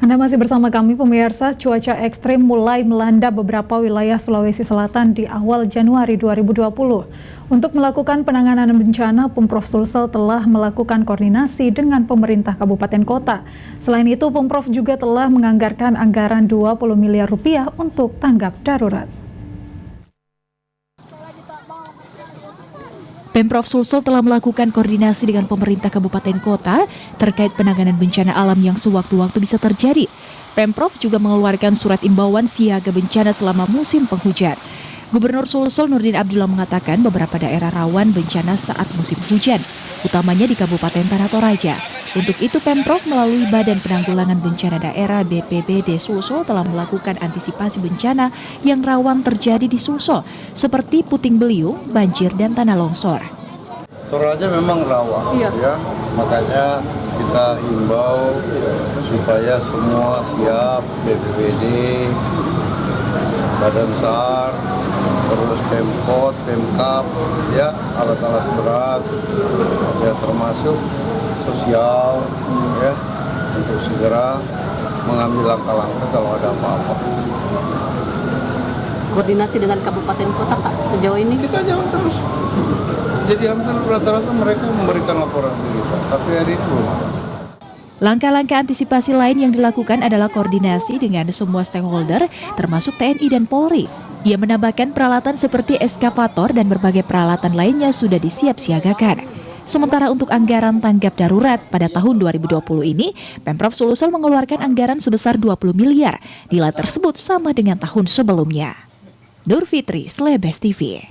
Anda masih bersama kami pemirsa. Cuaca ekstrim mulai melanda beberapa wilayah Sulawesi Selatan di awal Januari 2020. Untuk melakukan penanganan bencana, Pemprov Sulsel telah melakukan koordinasi dengan pemerintah kabupaten kota. Selain itu, Pemprov juga telah menganggarkan anggaran 20 miliar rupiah untuk tanggap darurat. Pemprov Sulsel telah melakukan koordinasi dengan pemerintah kabupaten kota terkait penanganan bencana alam yang sewaktu-waktu bisa terjadi. Pemprov juga mengeluarkan surat imbauan siaga bencana selama musim penghujan. Gubernur Sulsel Nurdin Abdullah mengatakan beberapa daerah rawan bencana saat musim hujan, utamanya di Kabupaten Tanah Toraja. Untuk itu Pemprov melalui Badan Penanggulangan Bencana Daerah BPBD Sulsel telah melakukan antisipasi bencana yang rawan terjadi di Sulsel, seperti puting beliung, banjir, dan tanah longsor. Toraja memang rawan, ya. Makanya kita himbau supaya semua siap, BPBD, Badan SAR, terus Pemkot, Pemkap, ya, alat-alat berat, ya termasuk sosial, ya, untuk segera mengambil langkah-langkah kalau ada apa-apa. Koordinasi dengan kabupaten kota, Pak, sejauh ini? Kita jalan terus. Jadi hampir rata-rata mereka memberikan laporan ke kita, tapi hari ini belum ada. Langkah-langkah antisipasi lain yang dilakukan adalah koordinasi dengan semua stakeholder, termasuk TNI dan Polri. Ia menambahkan peralatan seperti eskavator dan berbagai peralatan lainnya sudah disiap-siagakan. Sementara untuk anggaran tanggap darurat pada tahun 2020 ini, Pemprov Sulsel mengeluarkan anggaran sebesar 20 miliar. Nilai tersebut sama dengan tahun sebelumnya. Nur Fitri, Slebes TV.